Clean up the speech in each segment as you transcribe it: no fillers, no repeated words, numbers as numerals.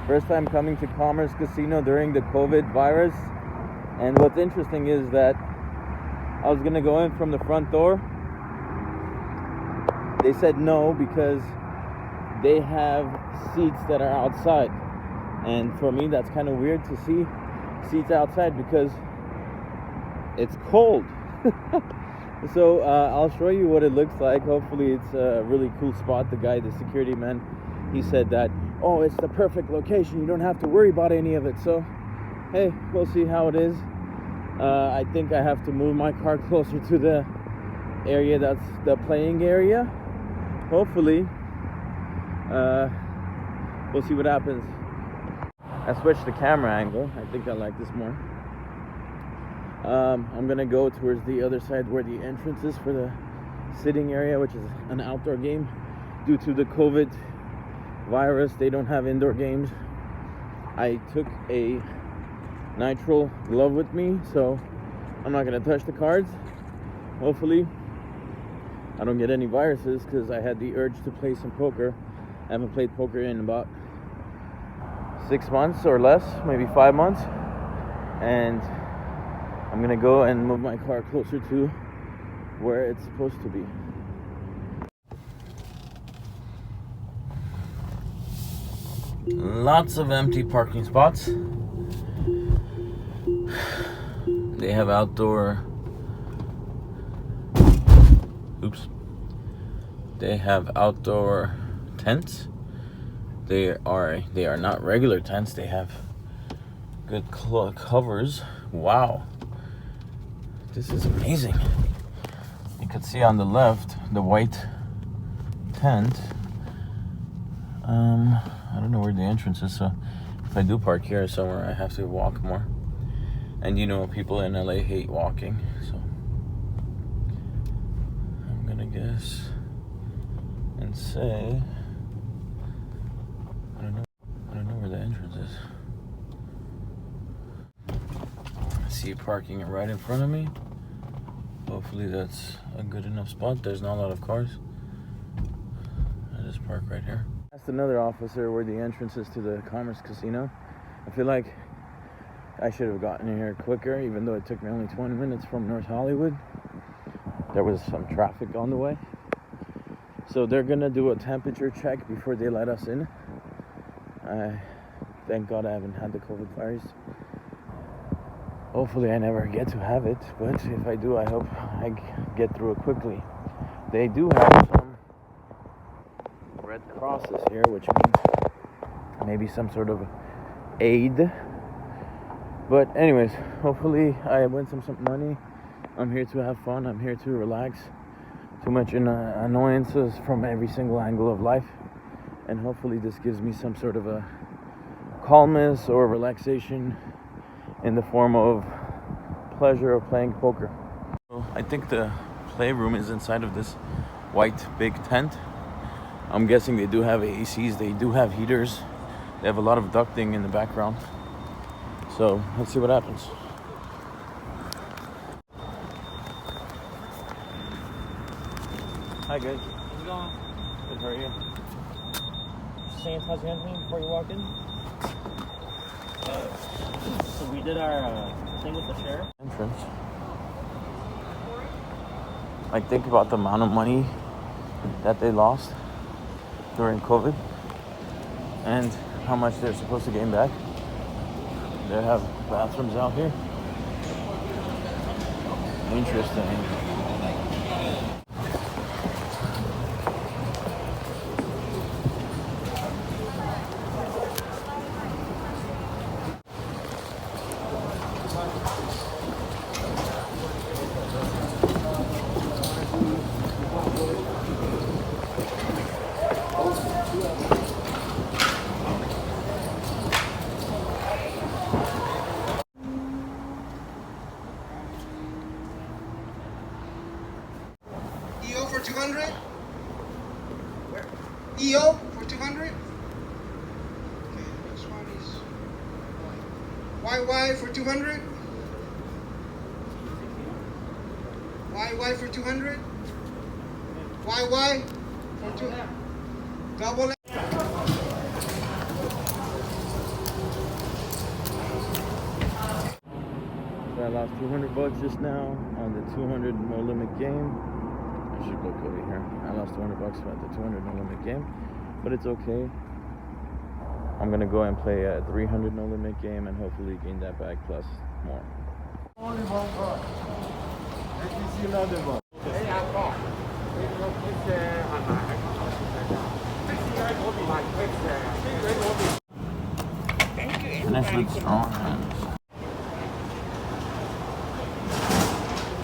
First time coming to Commerce Casino during the COVID virus. And what's interesting is that I was gonna go in from the front door. They said no because they have seats that are outside. And for me, that's kind of weird to see seats outside because it's cold. So I'll show you what it looks like. Hopefully it's a really cool spot. The guy, the security man, he said that, oh, it's the perfect location. You don't have to worry about any of it. So, hey, we'll see how it is. I think I have to move my car closer to the area that's the playing area. Hopefully, we'll see what happens. I switched the camera angle. I think I like this more. I'm gonna go towards the other side where the entrance is for the sitting area, which is an outdoor game. Due to the COVID virus, they don't have indoor games. I took a nitrile glove with me, so I'm not gonna touch the cards. Hopefully I don't get any viruses, because I had the urge to play some poker. I haven't played poker in about 6 months or less, maybe 5 months, and I'm gonna go and move my car closer to where it's supposed to be. Lots of empty parking spots. They have outdoor. They have outdoor tents. They are not regular tents. They have good covers. Wow, this is amazing. You can see on the left the white tent. I don't know where the entrance is, so if I do park here somewhere, I have to walk more. And you know, people in LA hate walking, so I'm gonna guess and say I don't know where the entrance is. I see parking right in front of me. Hopefully that's a good enough spot. There's not a lot of cars. I just park right here. Asked another officer where the entrance is to the Commerce Casino. I feel like I should have gotten here quicker, even though it took me only 20 minutes from North Hollywood. There was some traffic on the way. So they're gonna do a temperature check before they let us in. Thank God I haven't had the COVID virus. Hopefully I never get to have it, but if I do, I hope I get through it quickly. They do have some red crosses here, which means maybe some sort of aid. But anyways, hopefully I win some money. I'm here to have fun. I'm here to relax. Too much annoyances from every single angle of life. And hopefully this gives me some sort of a calmness or relaxation in the form of pleasure of playing poker. So I think the playroom is inside of this white big tent. I'm guessing they do have ACs, they do have heaters. They have a lot of ducting in the background. So let's see what happens. Hi guys. How's it going? Good, how are you? Sanitize your hands before you walk in. So we did our thing with the sheriff. Entrance. I think about the amount of money that they lost during COVID and how much they're supposed to gain back. They have bathrooms out here. Interesting. EO for 200? EO for 200? Okay, next one is YY for 200? YY for 200? YY for 200? Double I lost 200 bucks just now on the 200 no limit game. I should go Cody here. I lost 200 bucks at the 200 no limit game, but it's okay. I'm gonna go and play a 300 no limit game and hopefully gain that back plus more. Only one card. Let me see another one. Finish with strong hands.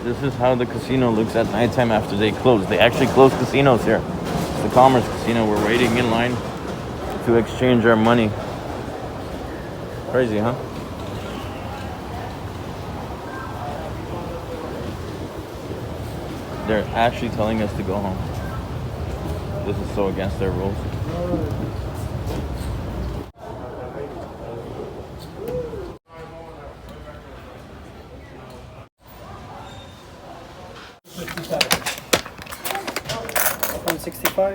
This is how the casino looks at nighttime after they close. They actually close casinos here. It's the Commerce Casino. We're waiting in line to exchange our money. Crazy, huh? They're actually telling us to go home. This is so against their rules. $165.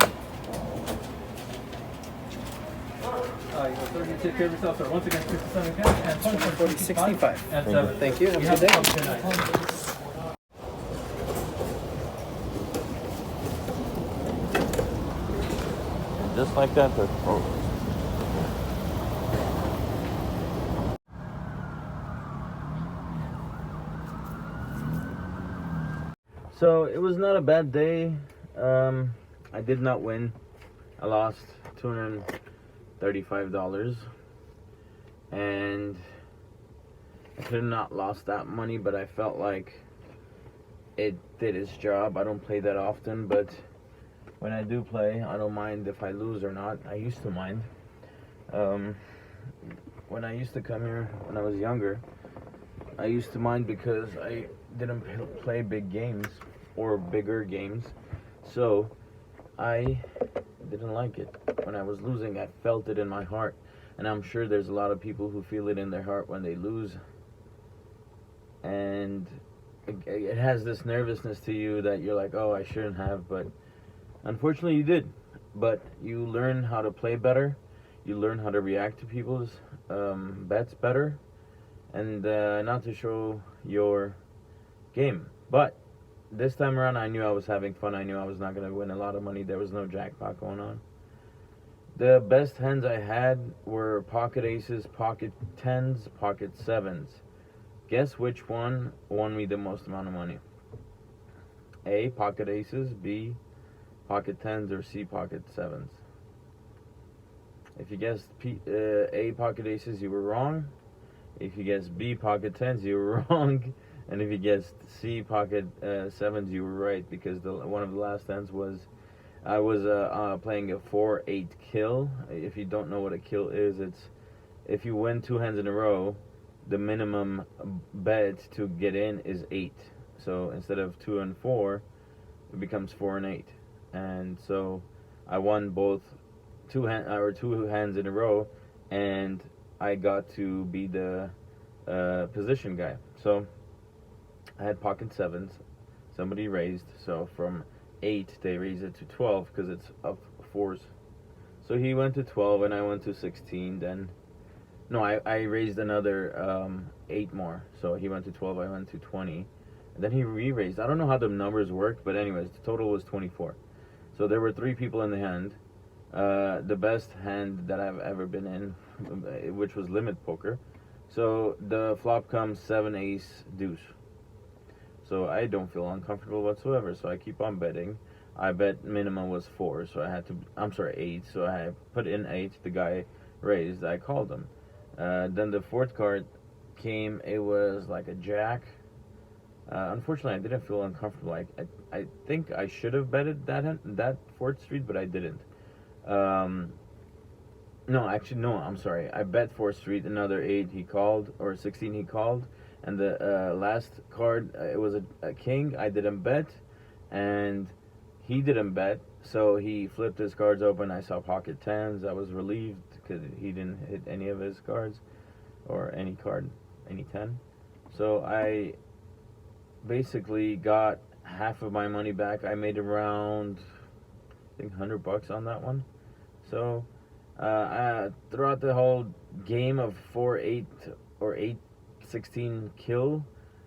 You take care of yourself, sir. Once again, 57 cash and 65. and 7. Thank you. Have We a have good day. some tonight. Just like that, they're frozen. So it was not a bad day. I did not win. I lost $235, and I could have not lost that money, but I felt like it did its job. I don't play that often, but when I do play, I don't mind if I lose or not. I used to mind. When I used to come here when I was younger, I used to mind because I didn't play big games or bigger games. So I didn't like it. When I was losing, I felt it in my heart. And I'm sure there's a lot of people who feel it in their heart when they lose. And it has this nervousness to you that you're like, oh, I shouldn't have, but unfortunately you did. But you learn how to play better. You learn how to react to people's bets better. And not to show your game. But this time around, I knew I was having fun. I knew I was not going to win a lot of money. There was no jackpot going on. The best hands I had were pocket aces, pocket tens, pocket sevens. Guess which one won me the most amount of money? A, pocket aces, B, pocket tens, or C, pocket sevens. If you guessed A, pocket aces, you were wrong. If you guessed B, pocket tens, you were wrong. And if you guessed C, pocket sevens, you were right, because one of the last hands was I was playing a 4-8 kill. If you don't know what a kill is, it's if you win 2 hands in a row, the minimum bet to get in is 8. So instead of 2 and 4, it becomes 4 and 8. And so I won both two hands in a row, and I got to be the position guy. So I had pocket sevens. Somebody raised, so from 8 they raised it to 12 because it's up 4s. So he went to 12 and I went to 16. Then no, I raised another 8 more. So he went to 12, I went to 20. And then he re-raised. I don't know how the numbers worked, but anyways, the total was 24. So there were 3 people in the hand. The best hand that I've ever been in, which was limit poker. So the flop comes 7 ace deuce. So I don't feel uncomfortable whatsoever. So I keep on betting. I bet minimum was 4, so I had to. I'm sorry, 8. So I put in 8. The guy raised. I called him. Then the 4th card came. It was like a jack. Unfortunately, I didn't feel uncomfortable. I think I should have betted that 4th street, but I didn't. No, actually, no. I'm sorry. I bet 4th street. Another 8. He called, or 16. He called. And the last card, it was a king. I didn't bet, and he didn't bet. So he flipped his cards open. I saw pocket tens. I was relieved because he didn't hit any of his cards, or any card, any 10. So I basically got half of my money back. I made around, I think, $100 on that one. So throughout the whole game of 4-8 or 8-16 kill,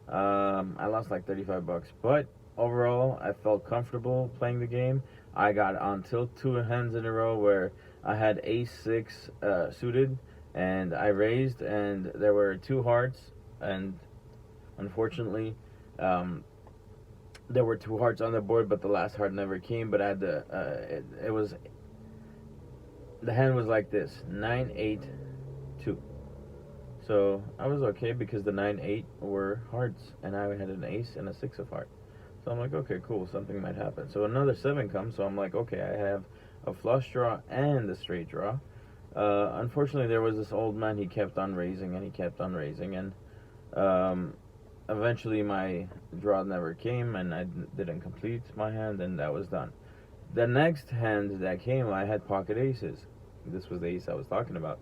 I lost like $35, but overall, I felt comfortable playing the game. I got on tilt 2 hands in a row where I had ace 6 suited, and I raised, and there were 2 hearts, and unfortunately, there were 2 hearts on the board, but the last heart never came. But I had it was, the hand was like this: 9-8-2. So I was okay because the 9-8 were hearts, and I had an ace and a 6 of heart. So I'm like, okay, cool, something might happen. So another 7 comes, so I'm like, okay, I have a flush draw and a straight draw. Unfortunately, there was this old man. He kept on raising and he kept on raising, and eventually my draw never came, and I didn't complete my hand, and that was done. The next hand that came, I had pocket aces. This was the ace I was talking about.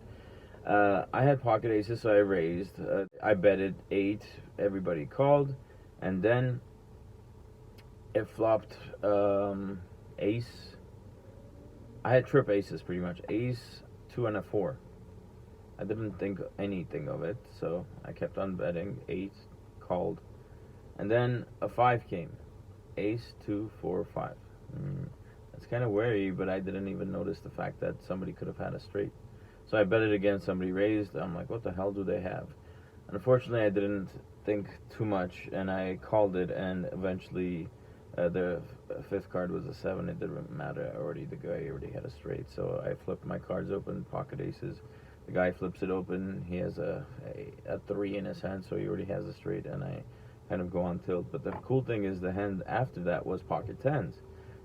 I had pocket aces, so I raised. I betted 8. Everybody called, and then it flopped ace. I had trip aces pretty much. Ace, 2, and a 4. I didn't think anything of it, so I kept on betting. 8 called, and then a 5 came. Ace, 2, 4, 5. That's kind of wary, but I didn't even notice the fact that somebody could have had a straight. So I bet it again, somebody raised. I'm like, what the hell do they have? Unfortunately, I didn't think too much, and I called it, and eventually the 5th card was a 7. It didn't matter. The guy already had a straight, so I flipped my cards open, pocket aces. The guy flips it open. He has a 3 in his hand, so he already has a straight, and I kind of go on tilt. But the cool thing is the hand after that was pocket 10s.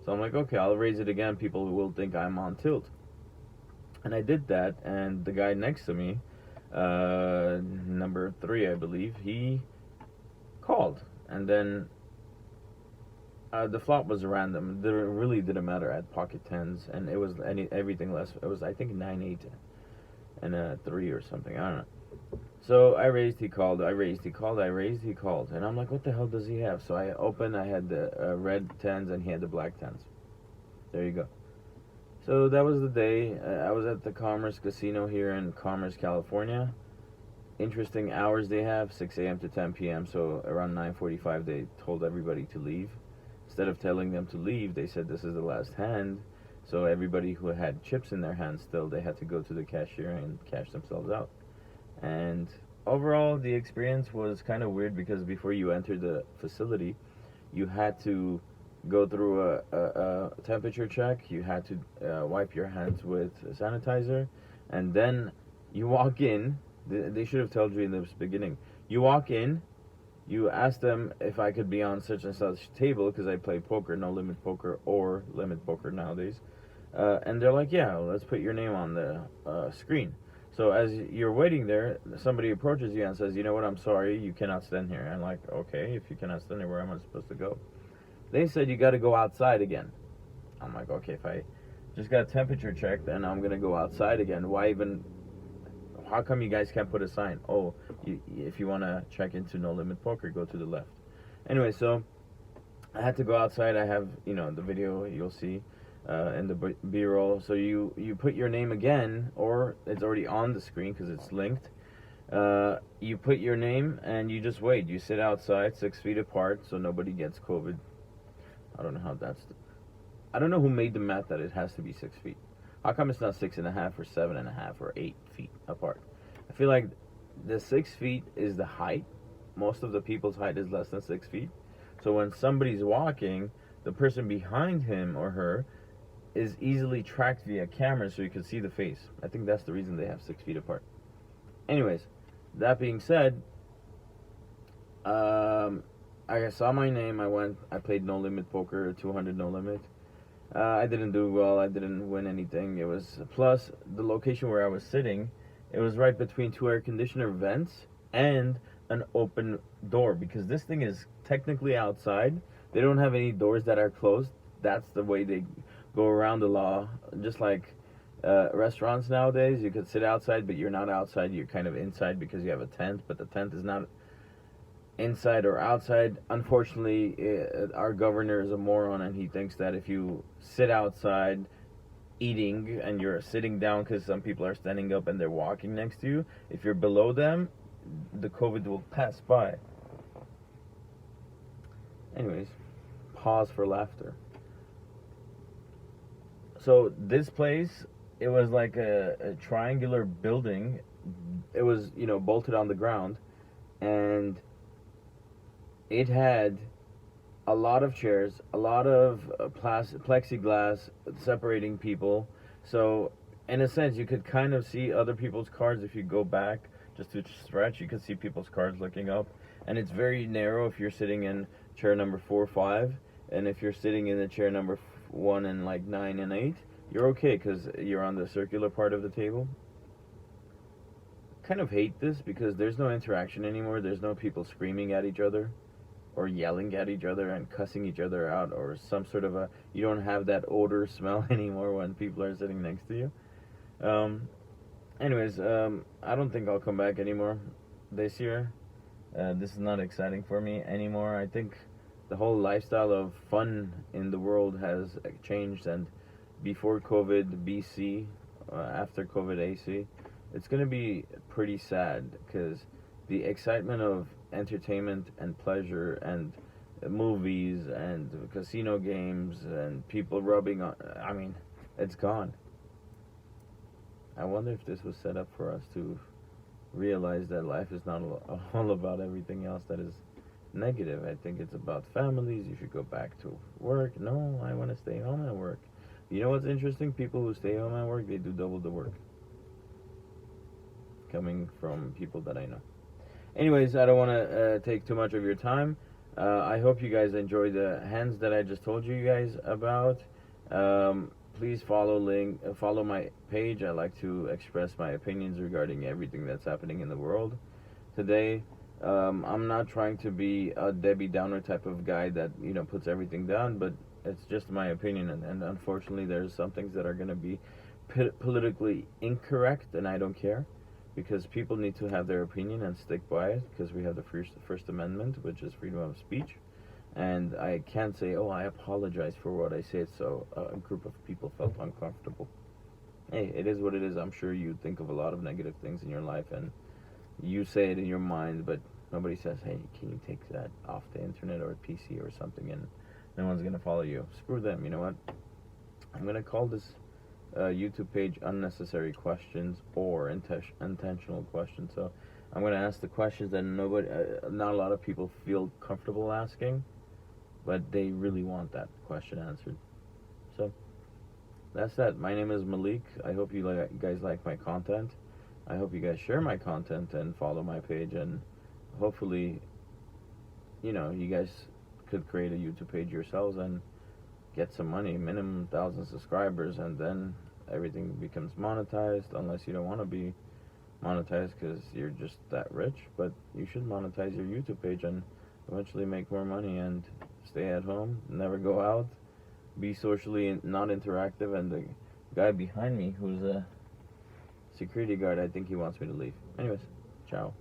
So I'm like, okay, I'll raise it again. People will think I'm on tilt. And I did that, and the guy next to me, number 3, I believe, he called. And then the flop was random. It really didn't matter at pocket 10s, and it was everything less. It was, I think, 9-8 and a 3 or something. I don't know. So I raised, he called. I raised, he called. I raised, he called. And I'm like, what the hell does he have? So I opened. I had the red 10s, and he had the black 10s. There you go. So that was the day. I was at the Commerce Casino here in Commerce, California. Interesting hours they have, 6 a.m. to 10 p.m. So around 9:45, they told everybody to leave. Instead of telling them to leave, they said this is the last hand. So everybody who had chips in their hands still, they had to go to the cashier and cash themselves out. And overall, the experience was kind of weird because before you entered the facility, you had to go through a temperature check. You had to wipe your hands with sanitizer, and then you walk in. They should have told you in the beginning. You walk in, you ask them if I could be on such and such table because I play poker, no limit poker or limit poker nowadays, and they're like, yeah, let's put your name on the screen. So as you're waiting there, somebody approaches you and says, you know what, I'm sorry, you cannot stand here. I'm like, okay, if you cannot stand here, where am I supposed to go? They said you got to go outside again. I'm like, okay, if I just got a temperature check, then I'm going to go outside again. Why even, how come you guys can't put a sign? Oh, if you want to check into No Limit Poker, go to the left. Anyway, so I had to go outside. I have, the video you'll see in the B-roll. So you put your name again, or it's already on the screen because it's linked. You put your name and you just wait. You sit outside 6 feet apart so nobody gets COVID. I don't know how I don't know who made the math that it has to be 6 feet. How come it's not 6.5 or 7.5 or 8 feet apart? I feel like the 6 feet is the height. Most of the people's height is less than 6 feet. So when somebody's walking, the person behind him or her is easily tracked via camera so you can see the face. I think that's the reason they have 6 feet apart. Anyways, that being said, I saw my name. I played No Limit Poker, 200 No Limit. I didn't do well. I didn't win anything. It was, plus the location where I was sitting, it was right between 2 air conditioner vents and an open door, because this thing is technically outside. They don't have any doors that are closed. That's the way they go around the law. Just like restaurants nowadays, you could sit outside, but you're not outside. You're kind of inside because you have a tent, but the tent is not inside or outside. Unfortunately, our governor is a moron, and he thinks that if you sit outside eating and you're sitting down, because some people are standing up and they're walking next to you, if you're below them, the COVID will pass by. Anyways, pause for laughter. So this place, it was like a triangular building. It was, bolted on the ground, and it had a lot of chairs, a lot of plexiglass separating people. So in a sense, you could kind of see other people's cars if you go back just to stretch. You could see people's cars looking up, and it's very narrow if you're sitting in chair number 4 or 5, and if you're sitting in the chair number 1 and like 9 and 8, you're okay because you're on the circular part of the table. Kind of hate this because there's no interaction anymore. There's no people screaming at each other or yelling at each other and cussing each other out, or some sort of you don't have that odor smell anymore when people are sitting next to you. Anyways, I don't think I'll come back anymore this year. This is not exciting for me anymore. I think the whole lifestyle of fun in the world has changed, and before COVID BC, after COVID AC, it's going to be pretty sad because the excitement of entertainment and pleasure and movies and casino games and people rubbing on, it's gone. I wonder if this was set up for us to realize that life is not all about everything else that is negative. I think it's about families. You should go back to work. No, I want to stay home and work. You know what's interesting? People who stay home and work, they do double the work. Coming from people that I know. Anyways, I don't want to take too much of your time. I hope you guys enjoyed the hands that I just told you guys about. Please follow my page. I like to express my opinions regarding everything that's happening in the world today. I'm not trying to be a Debbie Downer type of guy that puts everything down, but it's just my opinion, and unfortunately there's some things that are going to be politically incorrect, and I don't care, because people need to have their opinion and stick by it, because we have the First Amendment, which is freedom of speech, and I can't say, oh, I apologize for what I said, so a group of people felt uncomfortable. Hey, it is what it is. I'm sure you think of a lot of negative things in your life, and you say it in your mind, but nobody says, hey, can you take that off the internet or PC or something, and no one's going to follow you. Screw them. You know what? I'm going to call this YouTube page Unnecessary Questions or Intentional Questions. So I'm going to ask the questions that not a lot of people feel comfortable asking, but they really want that question answered. So that's that. My name is Malik. I hope you guys like my content. I hope you guys share my content and follow my page, and hopefully, you guys could create a YouTube page yourselves and get some money, minimum 1,000 subscribers, and then everything becomes monetized, unless you don't want to be monetized because you're just that rich. But you should monetize your YouTube page and eventually make more money and stay at home, never go out, be socially not interactive. And the guy behind me, who's a security guard, I think he wants me to leave. Anyways, ciao.